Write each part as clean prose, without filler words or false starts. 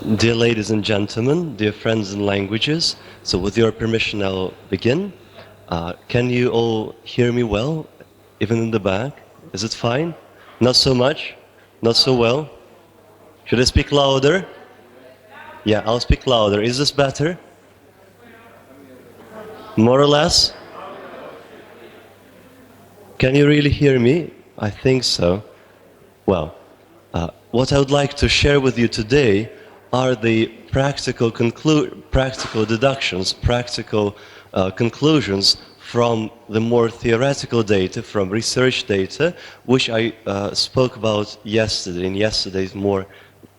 Dear ladies and gentlemen, dear friends in languages, so with your permission I'll begin. Can you all hear me well, even in the back? Is it fine? Not so much? Not so well? Should I speak louder? Yeah, I'll speak louder. Is this better? More or less? Can you really hear me? I think so. Well, what I would like to share with you today are the practical deductions, practical conclusions from the more theoretical data, from research data, which I spoke about yesterday, in yesterday's more,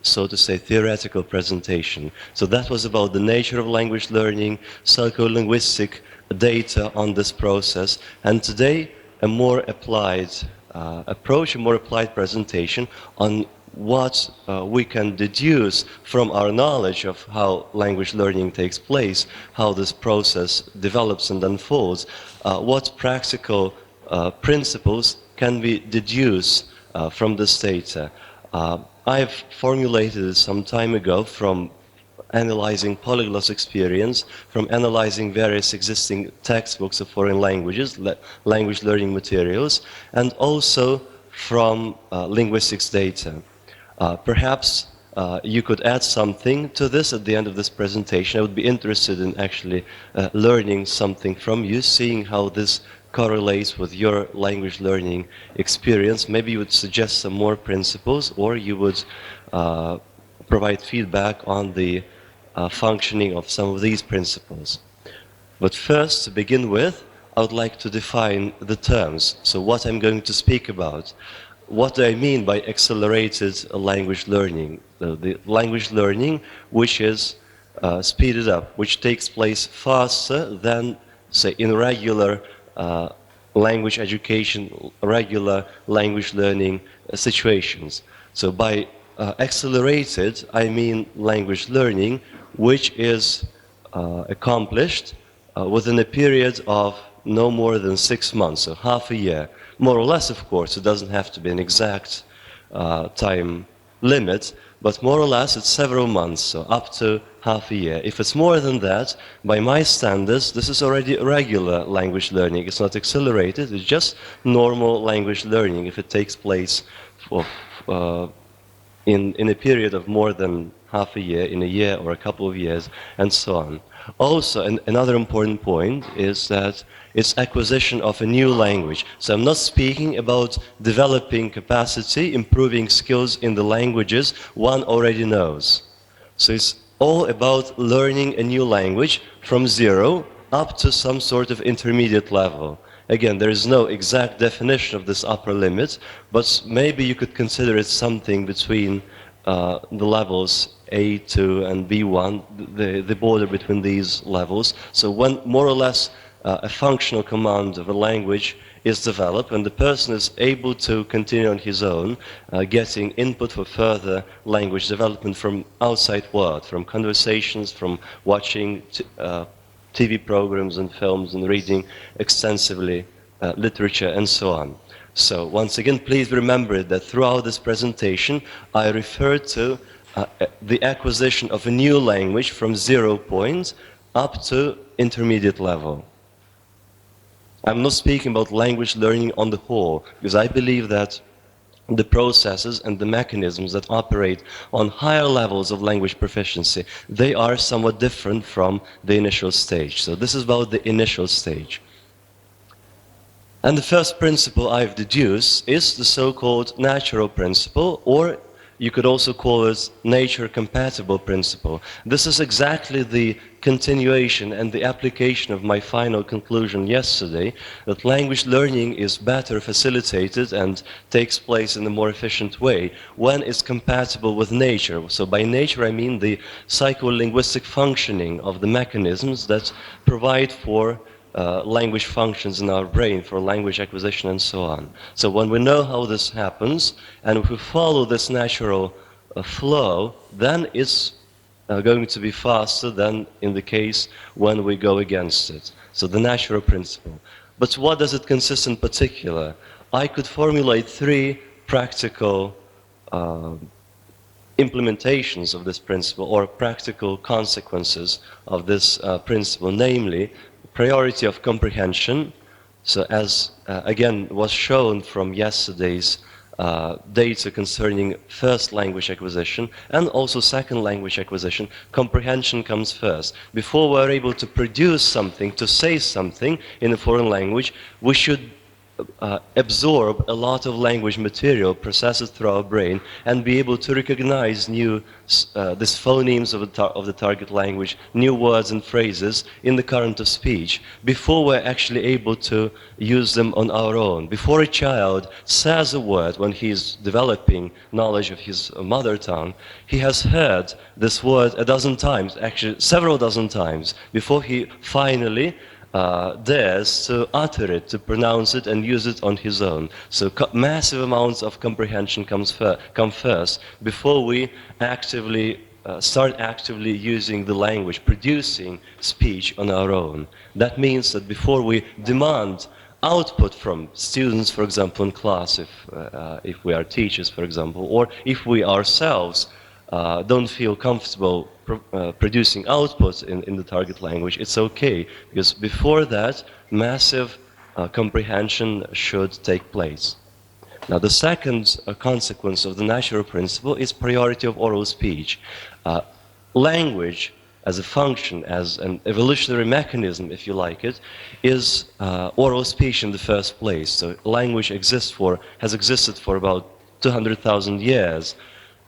so to say, theoretical presentation. So that was about the nature of language learning, psycholinguistic data on this process, and today a more applied approach, a more applied presentation on what we can deduce from our knowledge of how language learning takes place, how this process develops and unfolds, what practical principles can we deduce from this data. I've formulated it some time ago from analyzing Polyglot's experience, from analyzing various existing textbooks of foreign languages, language learning materials, and also from linguistics data. Perhaps you could add something to this at the end of this presentation. I would be interested in actually learning something from you, seeing how this correlates with your language learning experience. Maybe you would suggest some more principles, or you would provide feedback on the functioning of some of these principles. But first, to begin with, I would like to define the terms. So what I'm going to speak about. What do I mean by accelerated language learning? The language learning which is speeded up, which takes place faster than, say, in regular language education, regular language learning situations. So by accelerated, I mean language learning which is accomplished within a period of no more than 6 months, so half a year. More or less, of course, it doesn't have to be an exact time limit, but more or less it's several months, so up to half a year. If it's more than that, by my standards, this is already regular language learning. It's not accelerated, it's just normal language learning if it takes place for, in a period of more than half a year, in a year or a couple of years, and so on. Also, another important point is that it's acquisition of a new language. So I'm not speaking about developing capacity, improving skills in the languages one already knows. So it's all about learning a new language from zero up to some sort of intermediate level. Again, there is no exact definition of this upper limit, but maybe you could consider it something between the levels A2 and B1, the border between these levels. So when more or less a functional command of a language is developed and the person is able to continue on his own, getting input for further language development from outside world, from conversations, from watching TV programs and films and reading extensively literature and so on. So once again, please remember that throughout this presentation, I refer to the acquisition of a new language from 0 point up to intermediate level. I'm not speaking about language learning on the whole, because I believe that the processes and the mechanisms that operate on higher levels of language proficiency, they are somewhat different from the initial stage. So this is about the initial stage. And the first principle I've deduced is the so-called natural principle, or you could also call it nature-compatible principle. This is exactly the continuation and the application of my final conclusion yesterday, that language learning is better facilitated and takes place in a more efficient way when it's compatible with nature. So by nature I mean the psycholinguistic functioning of the mechanisms that provide for language functions in our brain, for language acquisition and so on. So when we know how this happens, and if we follow this natural flow, then it's going to be faster than in the case when we go against it. So the natural principle. But what does it consist in particular? I could formulate 3 practical implementations of this principle or practical consequences of this principle, namely priority of comprehension. So as again was shown from yesterday's data concerning first language acquisition and also second language acquisition, comprehension comes first. Before we're able to produce something, to say something in a foreign language, we should absorb a lot of language material, process it through our brain, and be able to recognize new these phonemes of the target language, new words and phrases in the current of speech, before we're actually able to use them on our own. Before a child says a word, when he's developing knowledge of his mother tongue, he has heard this word a dozen times, actually several dozen times, before he finally dares to utter it, to pronounce it and use it on his own. So massive amounts of comprehension come first before we actively start actively using the language, producing speech on our own. That means that before we demand output from students, for example, in class, if we are teachers, for example, or if we ourselves don't feel comfortable producing output in the target language, it's okay, because before that, massive comprehension should take place. Now, the second consequence of the natural principle is priority of oral speech. Language, as a function, as an evolutionary mechanism, if you like it, is oral speech in the first place. So language has existed for about 200,000 years.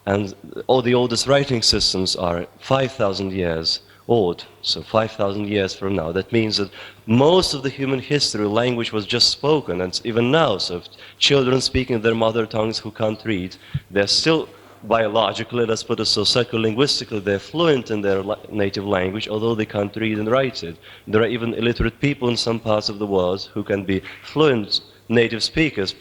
And all the oldest writing systems are 5,000 years old, so 5,000 years from now. That means that most of the human history, language was just spoken, and even now, so if children speaking their mother tongues who can't read, they're still biologically, let's put it so, psycholinguistically, they're fluent in their native language, although they can't read and write it. There are even illiterate people in some parts of the world who can be fluent native speakers,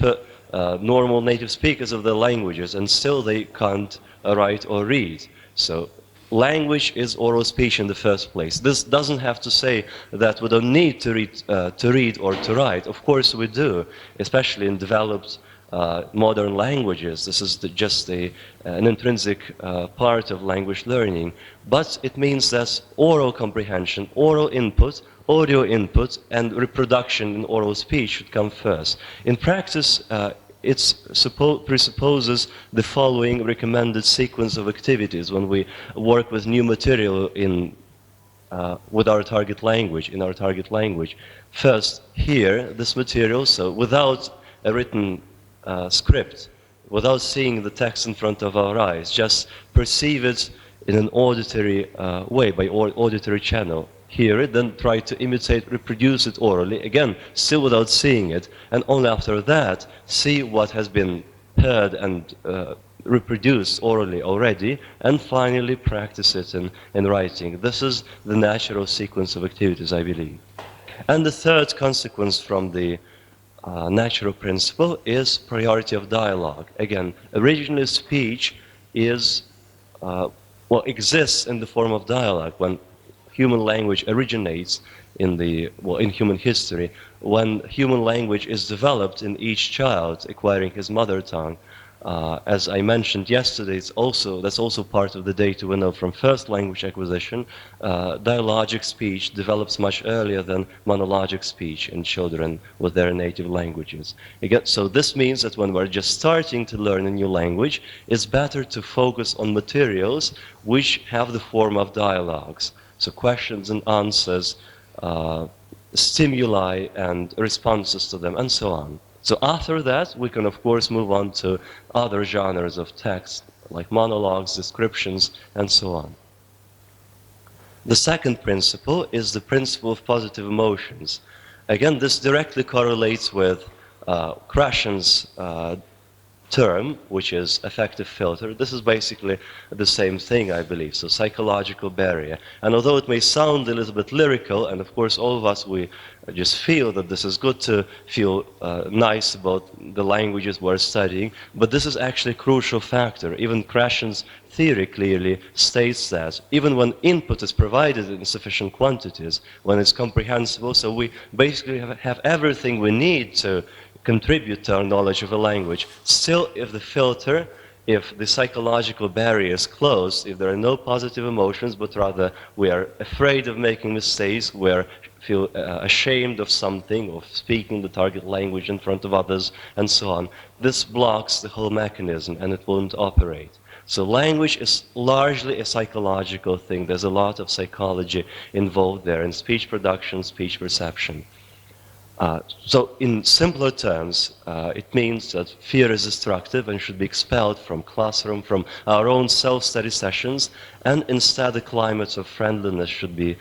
normal native speakers of their languages, and still they can't write or read. So language is oral speech in the first place. This doesn't have to say that we don't need to read or to write. Of course we do, especially in developed modern languages. This is just an intrinsic part of language learning. But it means that oral comprehension, oral input, audio input, and reproduction in oral speech should come first. In practice, it presupposes the following recommended sequence of activities when we work with new material with our target language, in our target language. First, hear this material, so without a written script, without seeing the text in front of our eyes, just perceive it in an auditory way, by auditory channel. Hear it, then try to imitate, reproduce it orally, again, still without seeing it, and only after that, see what has been heard and reproduced orally already, and finally practice it in writing. This is the natural sequence of activities, I believe. And the third consequence from the natural principle is priority of dialogue. Again, originally speech exists in the form of dialogue. When human language originates in human history, when human language is developed in each child acquiring his mother tongue. As I mentioned yesterday, that's also part of the data we know from first language acquisition. Dialogic speech develops much earlier than monologic speech in children with their native languages. Again, so this means that when we're just starting to learn a new language, it's better to focus on materials which have the form of dialogues. So questions and answers, stimuli and responses to them, and so on. So after that, we can of course move on to other genres of text, like monologues, descriptions, and so on. The second principle is the principle of positive emotions. Again, this directly correlates with Krashen's term, which is affective filter. This is basically the same thing, I believe, so psychological barrier. And although it may sound a little bit lyrical, and of course all of us, we just feel that this is good to feel nice about the languages we're studying, but this is actually a crucial factor. Even Krashen's theory clearly states that even when input is provided in sufficient quantities, when it's comprehensible, so we basically have everything we need to contribute to our knowledge of a language. Still, if the filter if the psychological barrier is closed, if there are no positive emotions, but rather we are afraid of making mistakes, we feel ashamed of something, of speaking the target language in front of others, and so on, this blocks the whole mechanism and it won't operate. So language is largely a psychological thing. There's a lot of psychology involved there in speech production, speech perception. So in simpler terms, it means that fear is destructive and should be expelled from classroom, from our own self-study sessions, and instead a climate of friendliness should be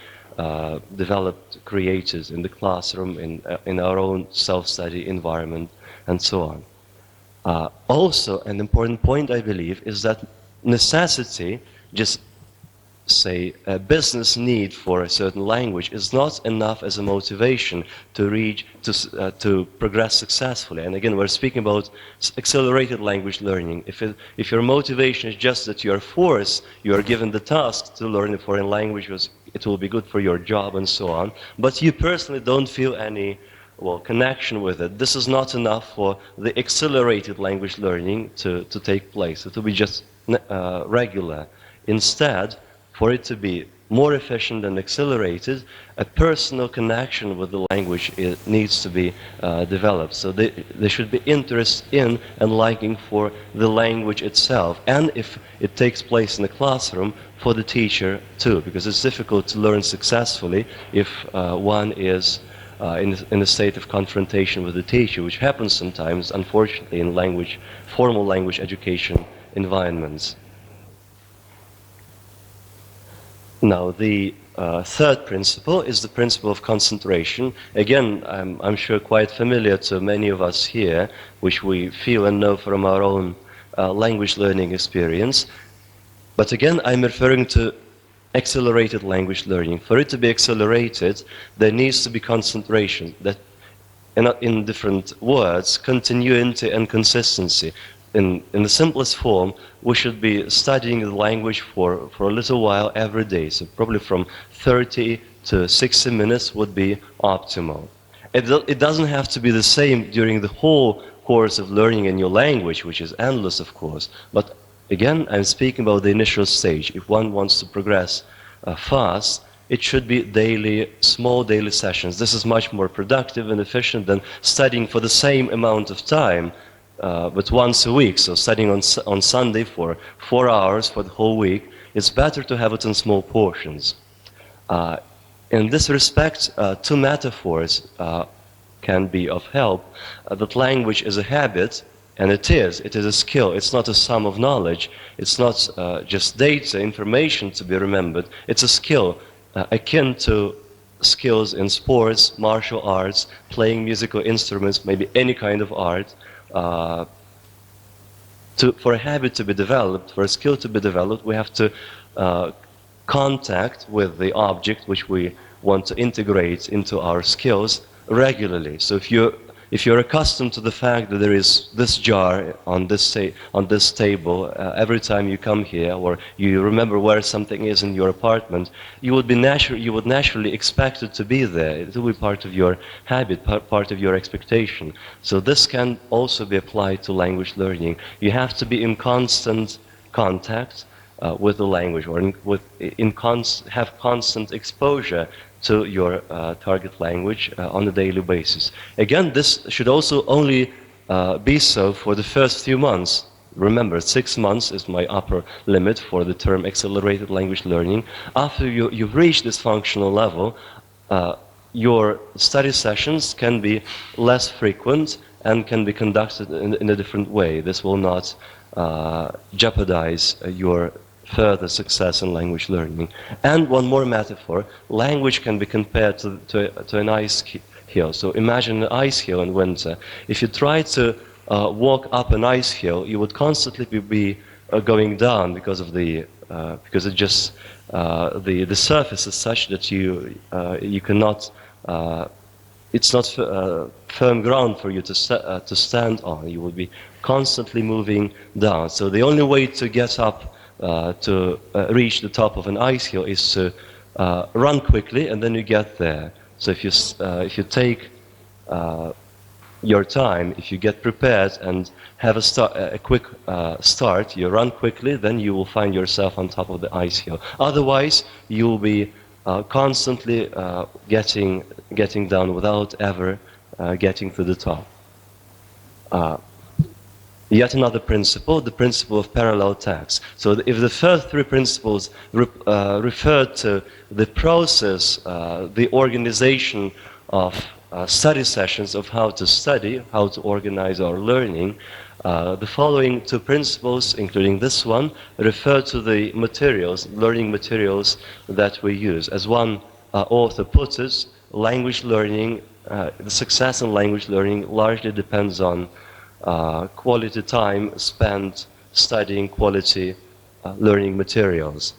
developed, created in the classroom, in our own self-study environment, and so on. Also, an important point, I believe, is that necessity, just say a business need for a certain language, is not enough as a motivation to to progress successfully. And again, we're speaking about accelerated language learning. If your motivation is just that you are forced, you are given the task to learn a foreign language, it will be good for your job and so on, but you personally don't feel any connection with it, this is not enough for the accelerated language learning to take place. It will be just regular. Instead, for it to be more efficient and accelerated, a personal connection with the language needs to be developed. So there should be interest in and liking for the language itself. And if it takes place in the classroom, for the teacher too, because it's difficult to learn successfully if one is in a state of confrontation with the teacher, which happens sometimes, unfortunately, in formal language education environments. Now, the third principle is the principle of concentration. Again, I'm sure quite familiar to many of us here, which we feel and know from our own language learning experience. But again, I'm referring to accelerated language learning. For it to be accelerated, there needs to be concentration. That, in different words, continuity and consistency. In the simplest form, we should be studying the language for a little while every day. So probably from 30 to 60 minutes would be optimal. It doesn't have to be the same during the whole course of learning a new language, which is endless, of course. But again, I'm speaking about the initial stage. If one wants to progress fast, it should be small daily sessions. This is much more productive and efficient than studying for the same amount of time, but once a week. So studying on Sunday for 4 hours for the whole week, it's better to have it in small portions. In this respect, two metaphors can be of help. That language is a habit, and it is a skill. It's not a sum of knowledge. It's not just data, information to be remembered. It's a skill akin to skills in sports, martial arts, playing musical instruments, maybe any kind of art. For a habit to be developed, for a skill to be developed, we have to contact with the object which we want to integrate into our skills regularly. So if you're accustomed to the fact that there is this jar on this table every time you come here, or you remember where something is in your apartment, you would naturally expect it to be there. It will be part of your habit, part of your expectation. So this can also be applied to language learning. You have to be in constant contact with the language, or have constant exposure to your target language on a daily basis. Again, this should also only be so for the first few months. Remember, 6 months is my upper limit for the term accelerated language learning. After you've reached this functional level, your study sessions can be less frequent and can be conducted in a different way. This will not jeopardize your further success in language learning. And one more metaphor, language can be compared to an ice hill. So imagine an ice hill in winter. If you try to walk up an ice hill, you would constantly be going down because it just the surface is such that you cannot. It's not firm ground for you to stand on. You will be constantly moving down. So the only way to get up to reach the top of an ice hill is to run quickly, and then you get there. So if you take your time, if you get prepared and have a quick start, you run quickly, then you will find yourself on top of the ice hill. Otherwise, you will be constantly getting down without ever getting to the top. Yet another principle, the principle of parallel text. So if the first three principles refer to the process, the organization of study sessions, of how to study, how to organize our learning, the following two principles, including this one, refer to the materials, learning materials that we use. As one author put it, language learning, the success in language learning largely depends on quality time spent studying quality learning materials.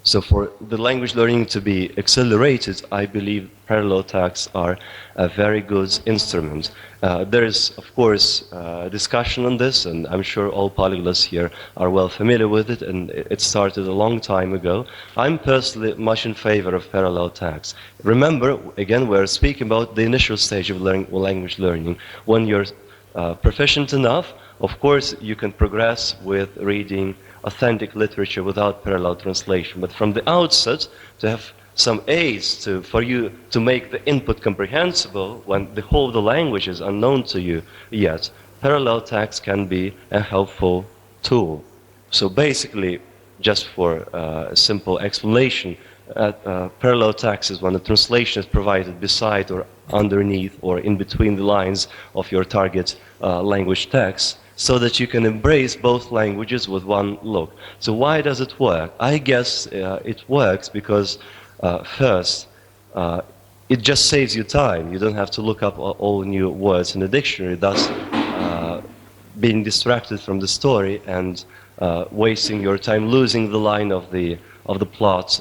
So for the language learning to be accelerated, I believe parallel texts are a very good instrument. There is, of course, discussion on this, and I'm sure all polyglots here are well familiar with it, and it started a long time ago. I'm personally much in favor of parallel texts. Remember, again, we're speaking about the initial stage of language learning. When you're proficient enough, of course, you can progress with reading authentic literature without parallel translation. But from the outset, to have some aids for you to make the input comprehensible when the whole of the language is unknown to you yet, parallel text can be a helpful tool. So basically, just for a simple explanation, parallel text is when the translation is provided beside or underneath or in between the lines of your target language text, so that you can embrace both languages with one look. So why does it work? I guess it works because first, it just saves you time. You don't have to look up all new words in the dictionary, thus being distracted from the story and wasting your time, losing the line of the plot,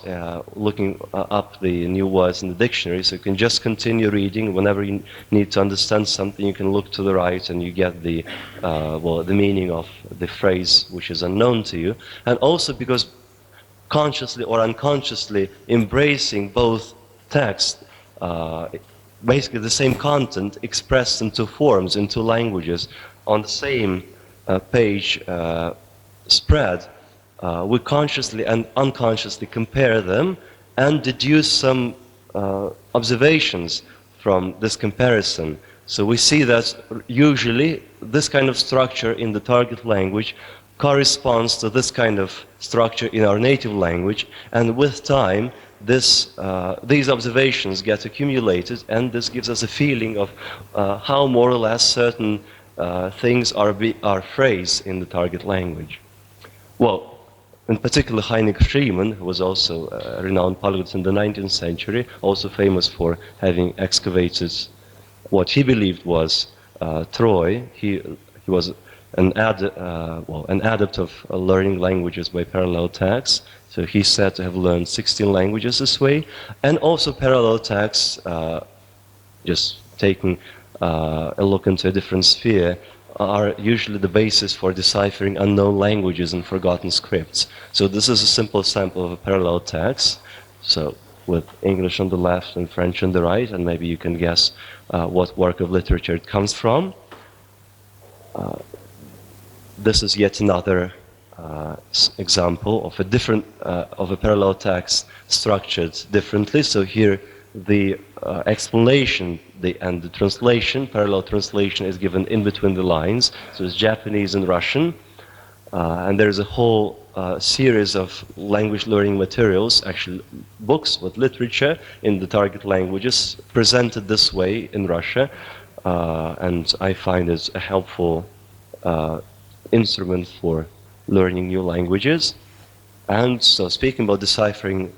looking up the new words in the dictionary. So you can just continue reading. Whenever you need to understand something, you can look to the right and you get the meaning of the phrase which is unknown to you. And also because consciously or unconsciously embracing both texts, basically the same content expressed in two forms, in two languages, on the same page spread, we consciously and unconsciously compare them and deduce some observations from this comparison. So we see that usually this kind of structure in the target language corresponds to this kind of structure in our native language, and with time these observations get accumulated, and this gives us a feeling of how more or less certain things are phrased in the target language. Well, in particular, Heinrich Schliemann, who was also a renowned polyglot in the 19th century, also famous for having excavated what he believed was Troy. He was an adept of learning languages by parallel text. So he's said to have learned 16 languages this way. And also parallel text, just taking a look into a different sphere, are usually the basis for deciphering unknown languages and forgotten scripts. So this is a simple sample of a parallel text, so with English on the left and French on the right, and maybe you can guess what work of literature it comes from. This is yet another example of a parallel text structured differently. So here the explanation and the translation, parallel translation, is given in between the lines. So it's Japanese and Russian. And there's a whole series of language learning materials, actually books with literature in the target languages, presented this way in Russia. And I find it a helpful instrument for learning new languages. And so, speaking about deciphering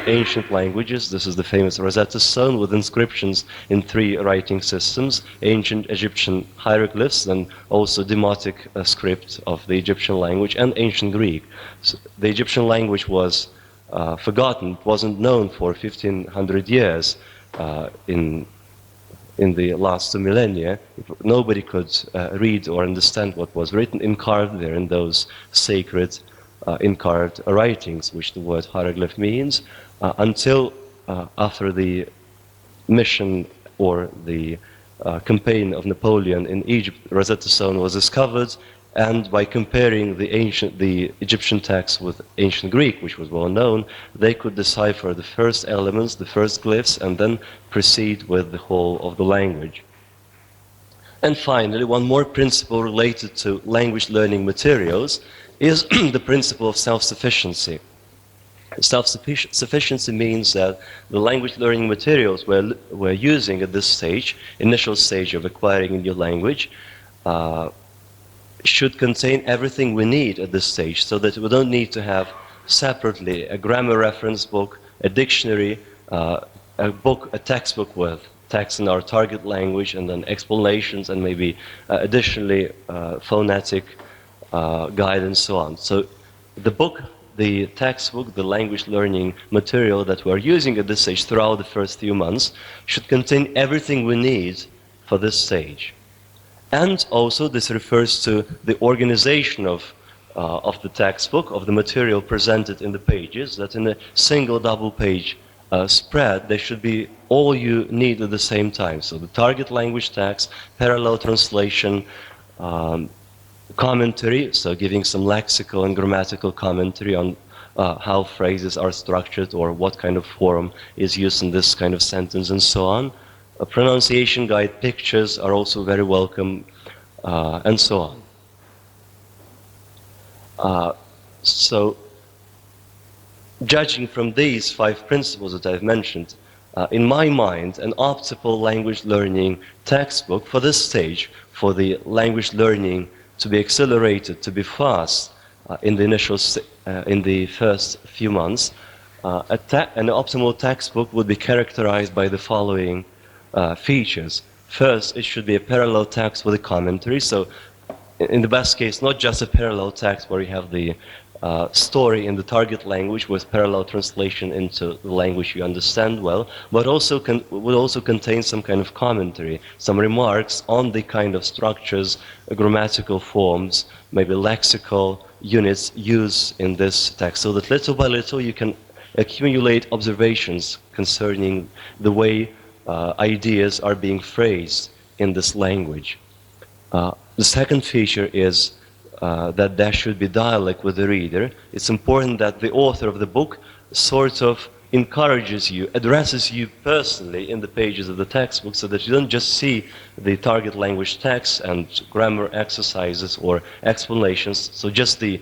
ancient languages, this is the famous Rosetta Stone with inscriptions in 3 writing systems: ancient Egyptian hieroglyphs, and also demotic script of the Egyptian language, and ancient Greek. So the Egyptian language was forgotten; it wasn't known for 1,500 years in the last 2 millennia. Nobody could read or understand what was written, encarved there in those sacred incarved writings, which the word hieroglyph means, until after the mission or the campaign of Napoleon in Egypt, Rosetta Stone was discovered, and by comparing the Egyptian text with ancient Greek, which was well known, they could decipher the first elements, the first glyphs, and then proceed with the whole of the language. And finally, one more principle related to language learning materials is the principle of self-sufficiency. Self-sufficiency means that the language learning materials we're using at this stage, initial stage of acquiring a new language, should contain everything we need at this stage, so that we don't need to have separately a grammar reference book, a dictionary, a textbook with text in our target language, and then explanations, and maybe additionally phonetic guide and so on. So the book, the textbook, the language learning material that we're using at this stage throughout the first few months should contain everything we need for this stage. And also this refers to the organization of the textbook, of the material presented in the pages, that in a single double page spread, there should be all you need at the same time. So the target language text, parallel translation, commentary, so giving some lexical and grammatical commentary on how phrases are structured or what kind of form is used in this kind of sentence and so on. A pronunciation guide, pictures are also very welcome, and so on. So, judging from these 5 principles that I've mentioned, in my mind, an optimal language learning textbook for this stage, for the language learning to be accelerated, to be fast in the first few months, an optimal textbook would be characterized by the following features. First, it should be a parallel text with a commentary. So, in the best case, not just a parallel text where you have the story in the target language with parallel translation into the language you understand well, but also would also contain some kind of commentary, some remarks on the kind of structures, grammatical forms, maybe lexical units used in this text, so that little by little you can accumulate observations concerning the way ideas are being phrased in this language. The second feature is that there should be dialogue with the reader. It's important that the author of the book sort of encourages you, addresses you personally in the pages of the textbook, so that you don't just see the target language text and grammar exercises or explanations, so just the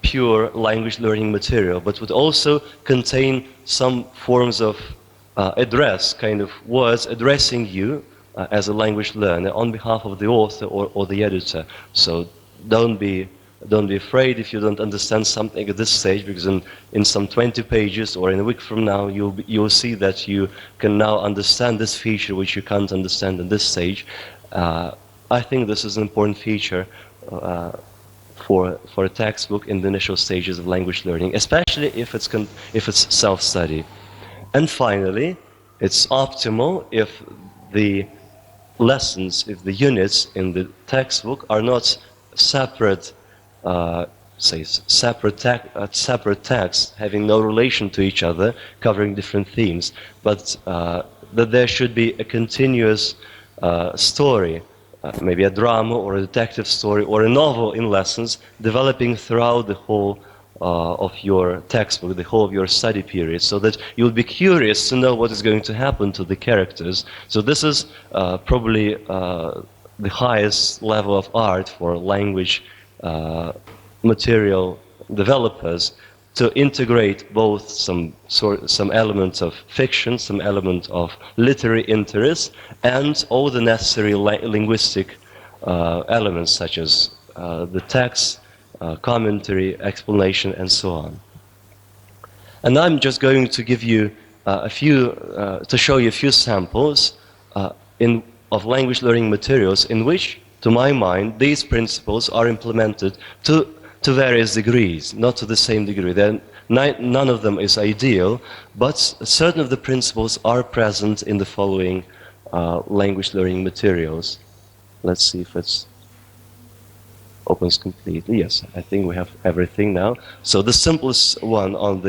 pure language learning material, but would also contain some forms of address, kind of words addressing you as a language learner on behalf of the author or the editor. So don't be afraid if you don't understand something at this stage, because in some 20 pages or in a week from now, you'll see that you can now understand this feature which you can't understand at this stage. I think this is an important feature for a textbook in the initial stages of language learning, especially if it's self-study. And finally, it's optimal if the lessons, if the units in the textbook are not separate, separate texts having no relation to each other, covering different themes, but that there should be a continuous story, maybe a drama or a detective story or a novel in lessons, developing throughout the whole of your textbook, the whole of your study period, so that you'll be curious to know what is going to happen to the characters. So this is probably the highest level of art for language material developers, to integrate both some elements of fiction, some element of literary interest, and all the necessary linguistic elements, such as the text, commentary, explanation, and so on. And I'm just going to give you to show you a few samples of language learning materials in which, to my mind, these principles are implemented to various degrees, not to the same degree. None of them is ideal, but certain of the principles are present in the following language learning materials. Let's see if it's opens completely. Yes, I think we have everything now. So the simplest one on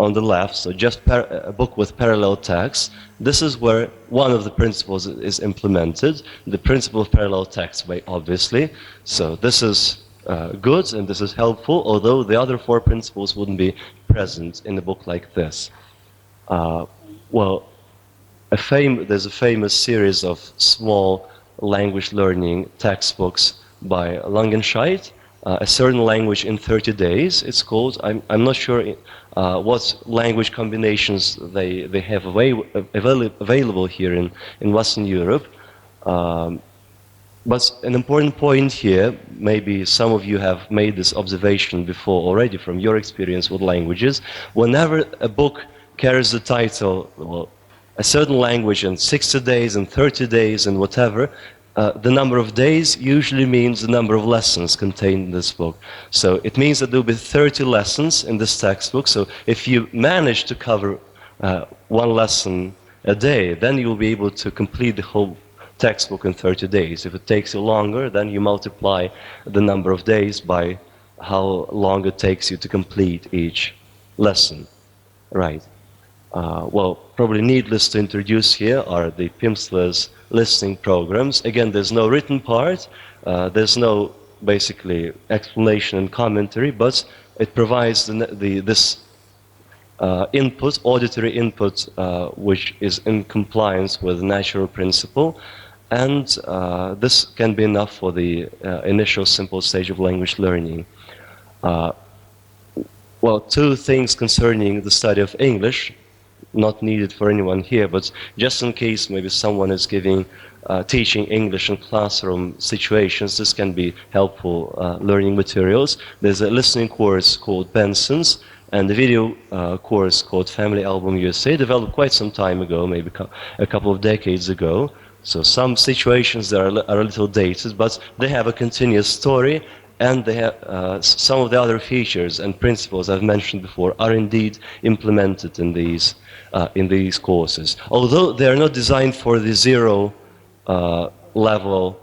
on the left, so just a book with parallel text. This is where one of the principles is implemented, the principle of parallel text way, obviously. So this is good and this is helpful, although the other four principles wouldn't be present in a book like this. Well, there's a famous series of small language learning textbooks by Langenscheidt, a certain language in 30 days, it's called. I'm not sure what language combinations they have available here in Western Europe. But an important point here, maybe some of you have made this observation before already from your experience with languages, whenever a book carries the title, well, a certain language in 60 days and 30 days and whatever, the number of days usually means the number of lessons contained in this book. So it means that there will be 30 lessons in this textbook. So if you manage to cover one lesson a day, then you will be able to complete the whole textbook in 30 days. If it takes you longer, then you multiply the number of days by how long it takes you to complete each lesson. Right. Well, probably needless to introduce here are the Pimsleur's listening programs. Again, there's no written part, there's no basically explanation and commentary, but it provides this input, auditory input, which is in compliance with the natural principle, and this can be enough for the initial simple stage of language learning. Well, two things concerning the study of English, not needed for anyone here, but just in case maybe someone is teaching English in classroom situations, this can be helpful learning materials. There's a listening course called Benson's and a video course called Family Album USA, developed quite some time ago, maybe a couple of decades ago. So some situations that are a little dated, but they have a continuous story, and they have some of the other features and principles I've mentioned before are indeed implemented in these courses. Although they are not designed for the zero level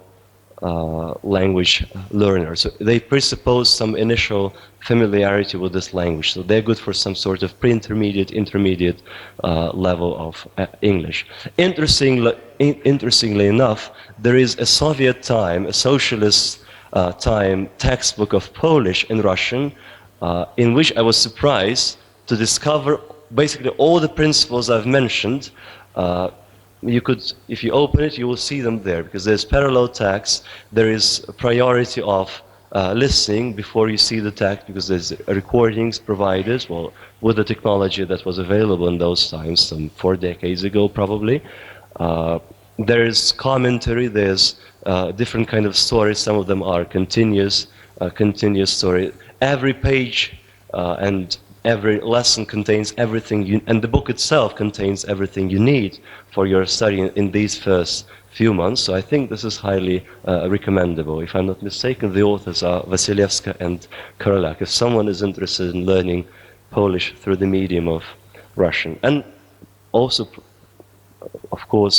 language learner, so they presuppose some initial familiarity with this language. So they're good for some sort of pre-intermediate, intermediate level of English. Interestingly enough, there is a Soviet time, a socialist time textbook of Polish and Russian, in which I was surprised to discover basically all the principles I've mentioned. You could, if you open it, you will see them there, because there's parallel text, there is a priority of listening before you see the text, because there's recordings provided, well, with the technology that was available in those times, some 4 decades ago probably. There is commentary, there's different kind of stories, some of them are continuous story. Every page and every lesson contains everything, and the book itself contains everything you need for your study in these first few months. So I think this is highly recommendable. If I'm not mistaken, the authors are Wasilewska and Korolak. If someone is interested in learning Polish through the medium of Russian. And also, of course,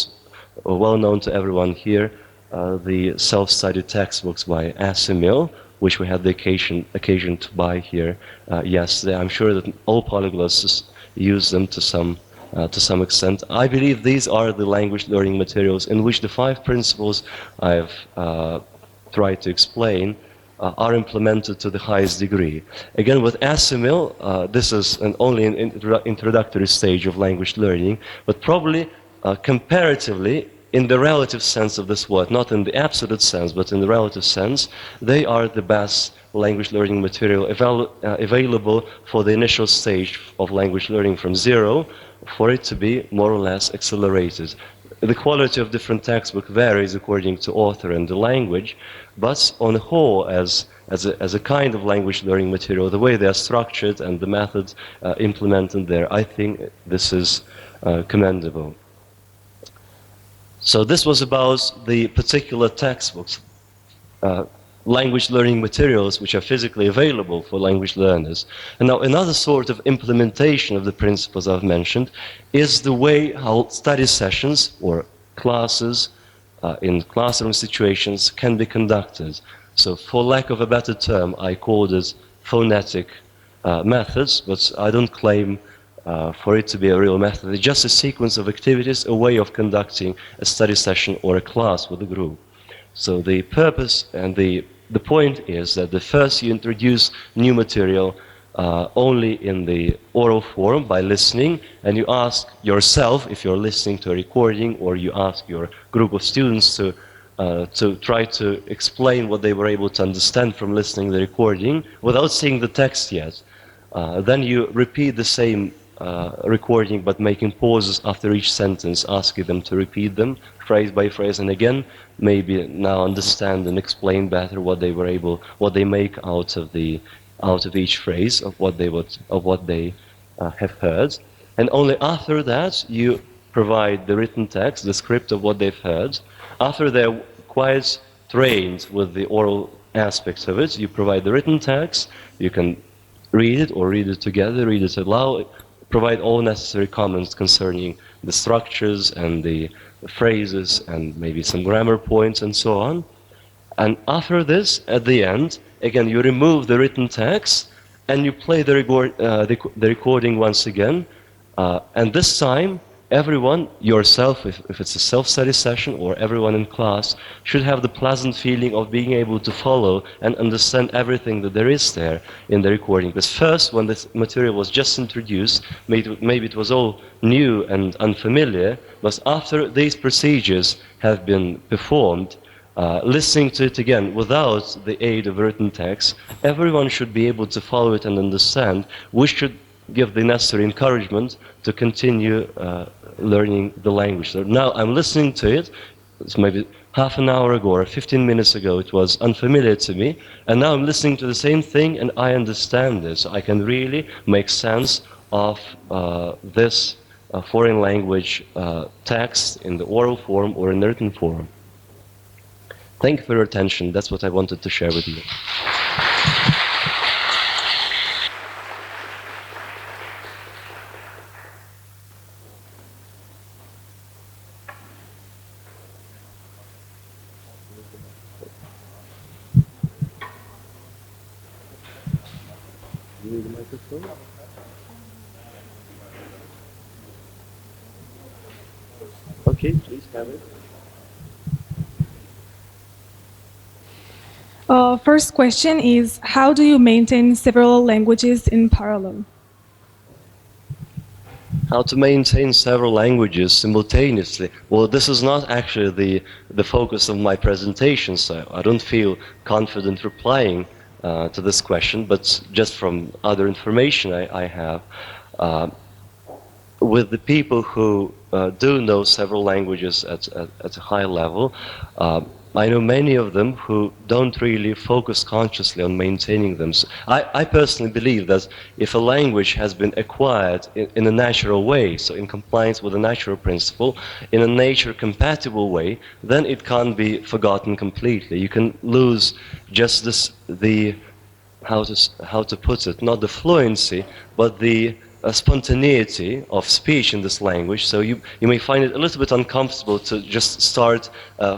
well known to everyone here, the self-study textbooks by Asimil, which we had the occasion to buy here yesterday. I'm sure that all polyglots use them to some extent. I believe these are the language learning materials in which the 5 principles I've tried to explain are implemented to the highest degree. Again, with Asimil, this is only an introductory stage of language learning, but probably comparatively, in the relative sense of this word, not in the absolute sense, but in the relative sense, they are the best language learning material available for the initial stage of language learning from 0, for it to be more or less accelerated. The quality of different textbooks varies according to author and the language, but on the whole, as a kind of language learning material, the way they are structured and the methods implemented there, I think this is commendable. So this was about the particular textbooks, language learning materials which are physically available for language learners. And now another sort of implementation of the principles I've mentioned is the way how study sessions or classes in classroom situations can be conducted. So for lack of a better term, I called it phonetic methods, but I don't claim for it to be a real method. It's just a sequence of activities, a way of conducting a study session or a class with a group. So the purpose and the point is that the first you introduce new material only in the oral form by listening, and you ask yourself if you're listening to a recording, or you ask your group of students to try to explain what they were able to understand from listening to the recording without seeing the text yet. Then you repeat the same recording but making pauses after each sentence, asking them to repeat them phrase by phrase, and again maybe now understand and explain better what they make out of each phrase of what they have heard. And only after that you provide the written text, the script of what they've heard. After they're quite trained with the oral aspects of it, you provide the written text. You can read it or read it together, read it aloud, provide all necessary comments concerning the structures and the phrases and maybe some grammar points and so on. And after this, at the end, again, you remove the written text and you play the recording once again. And this time, everyone, yourself, if it's a self-study session, or everyone in class, should have the pleasant feeling of being able to follow and understand everything that there is there in the recording. Because first, when this material was just introduced, maybe it was all new and unfamiliar, but after these procedures have been performed, listening to it again without the aid of written text, everyone should be able to follow it and understand. We should give the necessary encouragement to continue learning the language. So now I'm listening to it. It's maybe half an hour ago or 15 minutes ago it was unfamiliar to me, and now I'm listening to the same thing and I understand this. I can really make sense of this foreign language text in the oral form or in the written form. Thank you for your attention. That's what I wanted to share with you. You need a microphone? Okay, please have it. First question is, how do you maintain several languages in parallel? How to maintain several languages simultaneously? Well, this is not actually the focus of my presentation, so I don't feel confident replying to this question, but just from other information I have, with the people who do know several languages at a high level, I know many of them who don't really focus consciously on maintaining them. So I personally believe that if a language has been acquired in a natural way, so in compliance with a natural principle, in a nature-compatible way, then it can't be forgotten completely. You can lose just how to put it, not the fluency, but the spontaneity of speech in this language. So you may find it a little bit uncomfortable to just start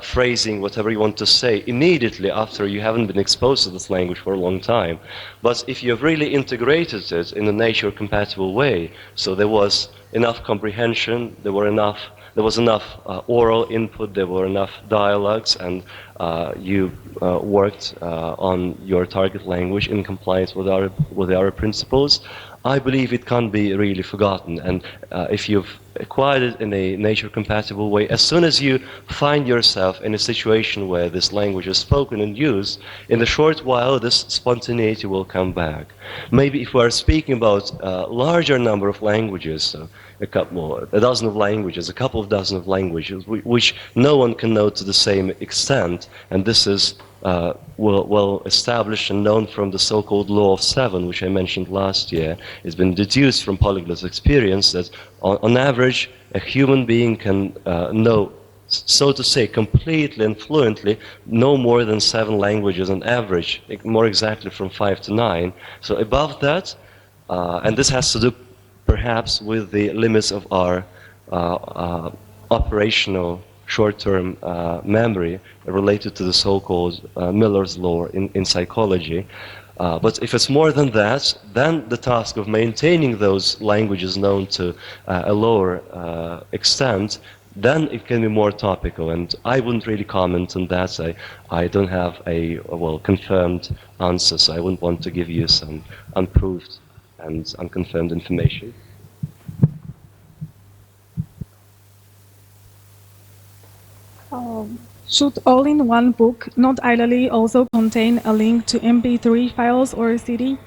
phrasing whatever you want to say immediately after you haven't been exposed to this language for a long time. But if you have really integrated it in a nature-compatible way, so there was enough comprehension, there was enough oral input, there were enough dialogues, and you worked on your target language in compliance with our principles, I believe it can't be really forgotten. And if you've acquired it in a nature-compatible way, as soon as you find yourself in a situation where this language is spoken and used, in a short while this spontaneity will come back. Maybe if we are speaking about a larger number of languages, a dozen of languages, a couple of dozen of languages, which no one can know to the same extent, and this is well established and known from the so-called law of seven, which I mentioned last year. It's been deduced from Polyglot's experience that on average a human being can know, so to say, completely and fluently no more than 7 languages on average, more exactly from 5 to 9. So above that, and this has to do perhaps with the limits of our operational short-term memory related to the so-called Miller's law in psychology. But if it's more than that, then the task of maintaining those languages known to a lower extent, then it can be more topical. And I wouldn't really comment on that. I don't have a well confirmed answer, so I wouldn't want to give you some unproved and unconfirmed information. Should all-in-one book not ideally also contain a link to MP3 files or CD?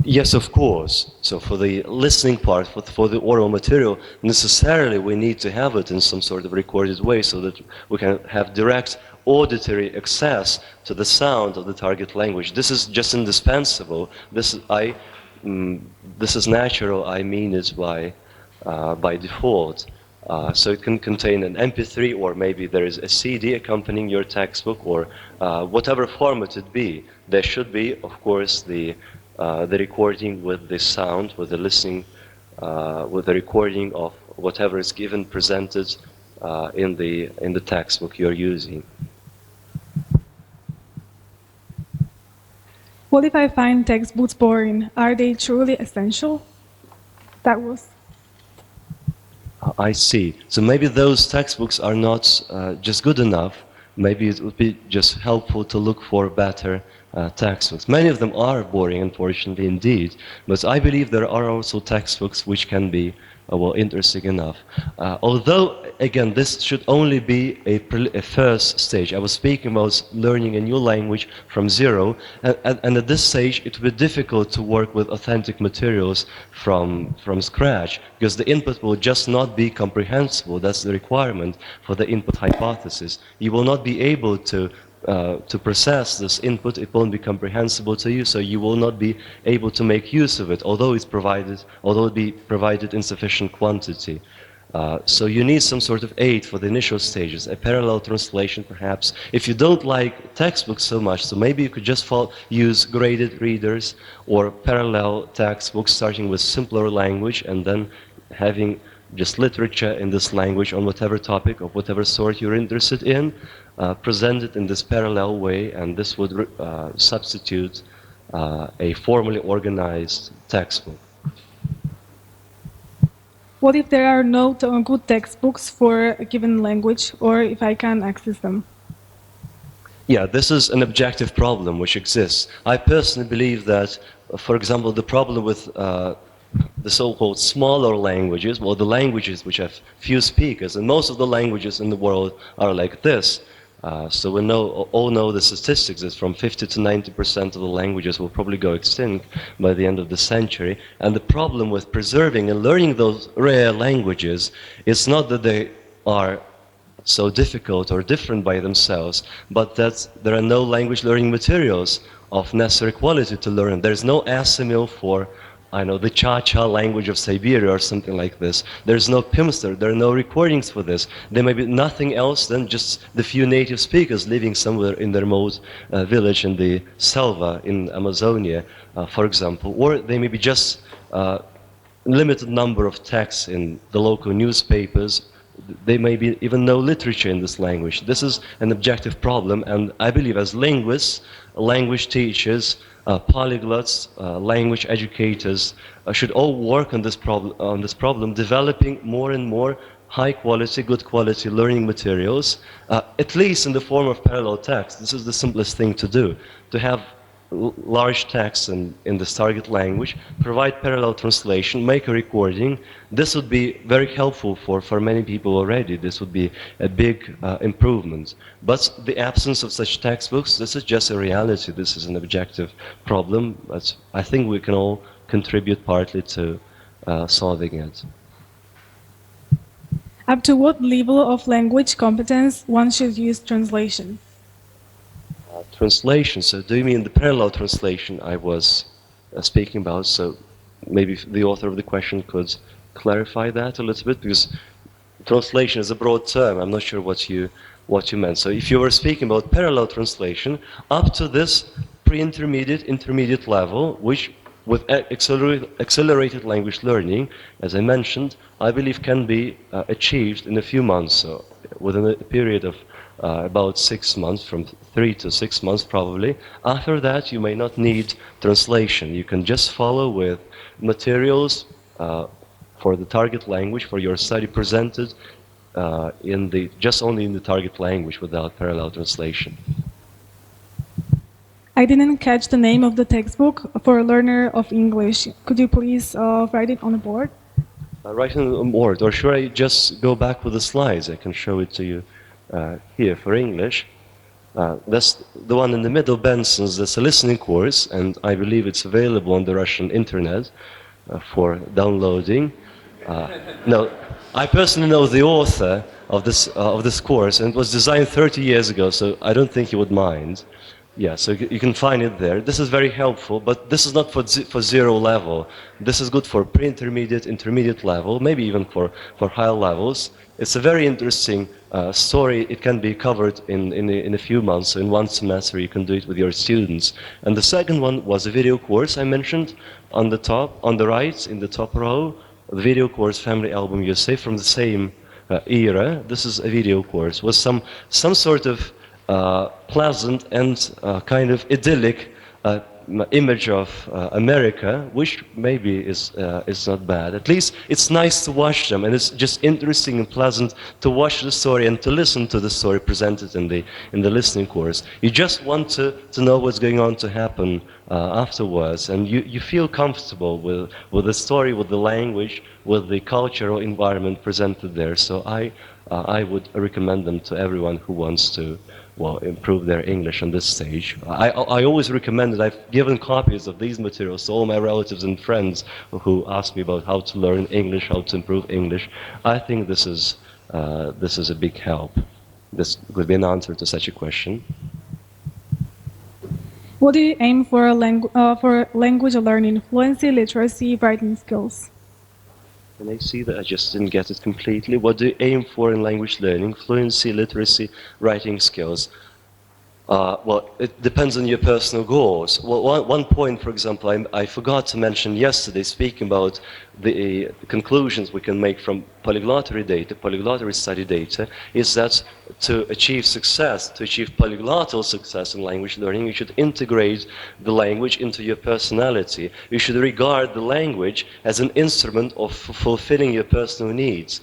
Yes, of course. So for the listening part, for the oral material, necessarily we need to have it in some sort of recorded way so that we can have direct auditory access to the sound of the target language. This is just indispensable. This is natural. I mean it by default. So it can contain an MP3, or maybe there is a CD accompanying your textbook, or whatever format it be. There should be, of course, the recording with the sound, with the listening, with the recording of whatever is given, presented in the textbook you're using. What if I find textbooks boring? Are they truly essential? That was. I see. So maybe those textbooks are not just good enough. Maybe it would be just helpful to look for better textbooks. Many of them are boring, unfortunately, indeed. But I believe there are also textbooks which can be well, interesting enough. Although, again, this should only be a first stage. I was speaking about learning a new language from zero, and at this stage it will be difficult to work with authentic materials from scratch, because the input will just not be comprehensible. That's the requirement for the input hypothesis. You will not be able to process this input. It won't be comprehensible to you, so you will not be able to make use of it, although it be provided in sufficient quantity. So you need some sort of aid for the initial stages, a parallel translation perhaps. If you don't like textbooks so much, so maybe you could just use graded readers or parallel textbooks starting with simpler language and then having just literature in this language on whatever topic of whatever sort you're interested in, presented in this parallel way, and this would substitute a formally organized textbook. What if there are no good textbooks for a given language, or if I can't access them? Yeah, this is an objective problem which exists. I personally believe that, for example, the problem with the so-called smaller languages, well, the languages which have few speakers, and most of the languages in the world are like this. So we all know the statistics is from 50 to 90% of the languages will probably go extinct by the end of the century. And the problem with preserving and learning those rare languages is not that they are so difficult or different by themselves, but that there are no language learning materials of necessary quality to learn. There's no assimil for, I know, the Cha-Cha language of Siberia or something like this. There's no Pimster, there are no recordings for this. There may be nothing else than just the few native speakers living somewhere in their remote village in the Selva in Amazonia, for example. Or they may be just a limited number of texts in the local newspapers. They may be even no literature in this language. This is an objective problem, and I believe as linguists, language teachers, polyglots, language educators should all work on this problem, developing more and more high quality, good quality learning materials, at least in the form of parallel text. This is the simplest thing to do, to have large text in this target language, provide parallel translation, make a recording. This would be very helpful for many people already. This would be a big improvement. But the absence of such textbooks, this is just a reality. This is an objective problem. But I think we can all contribute partly to solving it. Up to what level of language competence one should use translation? Translation, so do you mean the parallel translation I was speaking about? So maybe the author of the question could clarify that a little bit, because translation is a broad term. I'm not sure what you meant. So if you were speaking about parallel translation, up to this intermediate level, which with accelerated language learning, as I mentioned, I believe can be achieved in a few months, so within a period of about 6 months, from 3 to 6 months probably. After that, you may not need translation. You can just follow with materials for the target language for your study presented just only in the target language without parallel translation. I didn't catch the name of the textbook for a learner of English. Could you please write it on the board? Write on the board, or should I just go back with the slides? I can show it to you here for English. That's the one in the middle, Benson's. That's a listening course, and I believe it's available on the Russian internet for downloading. No, I personally know the author of this course, and it was designed 30 years ago, so I don't think he would mind. Yeah, so you can find it there. This is very helpful, but this is not for zero level. This is good for pre-intermediate, intermediate level, maybe even for higher levels. It's a very interesting story. It can be covered in a few months. So in one semester, you can do it with your students. And the second one was a video course I mentioned on the top, on the right, in the top row. The video course, Family Album USA, from the same era. This is a video course with some sort of pleasant and kind of idyllic image of America, which maybe is not bad. At least it's nice to watch them, and it's just interesting and pleasant to watch the story and to listen to the story presented in the listening course. You just want to know what's going on to happen afterwards, and you feel comfortable with the story, with the language, with the cultural environment presented there. So I would recommend them to everyone who wants to improve their English on this stage. I always recommend it. I've given copies of these materials to all my relatives and friends who ask me about how to learn English, how to improve English. I think this is a big help. This could be an answer to such a question. What do you aim for language learning? Fluency, literacy, writing skills? Can I see that? I just didn't get it completely. What do you aim for in language learning? Fluency, literacy, writing skills. Well, it depends on your personal goals. Well, one point, for example, I forgot to mention yesterday, speaking about the conclusions we can make from polyglottary data, polyglottary study data, is that to achieve success, to achieve polyglottal success in language learning, you should integrate the language into your personality. You should regard the language as an instrument of fulfilling your personal needs.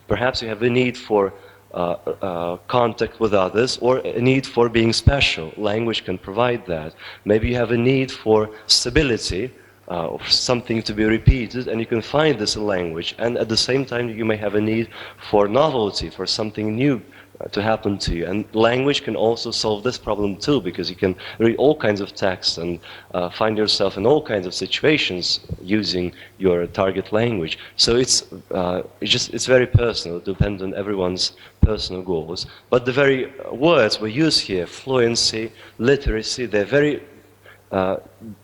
Perhaps you have a need for contact with others, or a need for being special. Language can provide that. Maybe you have a need for stability, or something to be repeated, and you can find this in language. And at the same time, you may have a need for novelty, for something new to happen to you. And language can also solve this problem too, because you can read all kinds of texts and find yourself in all kinds of situations using your target language. So it's very personal, depends on everyone's personal goals. But the very words we use here, fluency, literacy, they're very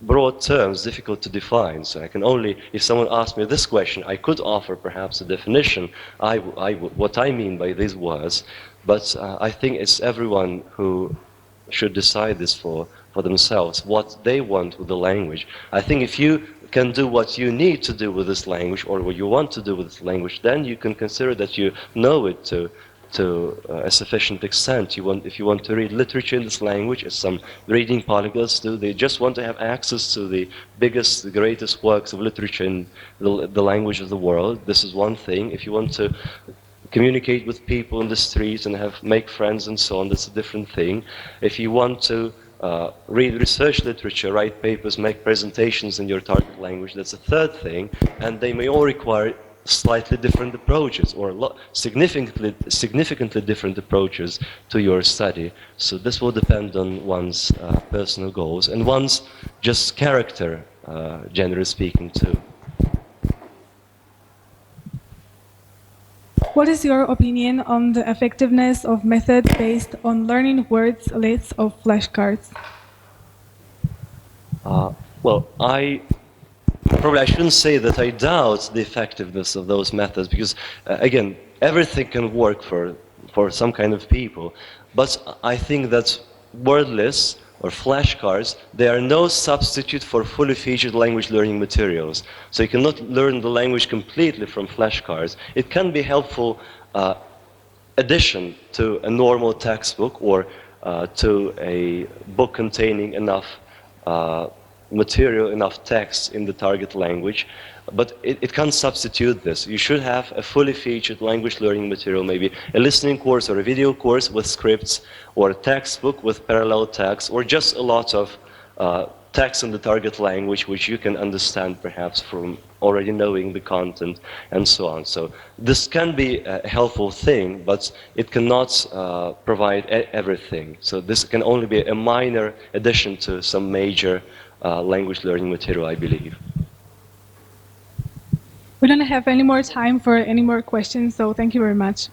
broad terms, difficult to define. So I can only, if someone asked me this question, I could offer perhaps a definition, what I mean by these words. But I think it's everyone who should decide this for themselves, what they want with the language. I think if you can do what you need to do with this language, or what you want to do with this language, then you can consider that you know it to a sufficient extent. If you want to read literature in this language, as some reading polyglots do, they just want to have access to the biggest, the greatest works of literature in the language of the world. This is one thing. If you want to communicate with people in the streets and make friends and so on, that's a different thing. If you want to read research literature, write papers, make presentations in your target language, that's a third thing. And they may all require slightly different approaches, or significantly different approaches to your study. So this will depend on one's personal goals and one's just character, generally speaking, too. What is your opinion on the effectiveness of methods based on learning words lists of flashcards? Well, I shouldn't say that I doubt the effectiveness of those methods, because again, everything can work for some kind of people. But I think that word lists or flashcards, they are no substitute for fully featured language learning materials. So you cannot learn the language completely from flashcards. It can be helpful addition to a normal textbook or to a book containing enough material, enough text in the target language. But it can't substitute this. You should have a fully featured language learning material, maybe a listening course or a video course with scripts, or a textbook with parallel text, or just a lot of text in the target language which you can understand perhaps from already knowing the content and so on. So this can be a helpful thing, but it cannot provide everything. So this can only be a minor addition to some major language learning material, I believe. We don't have any more time for any more questions, so thank you very much.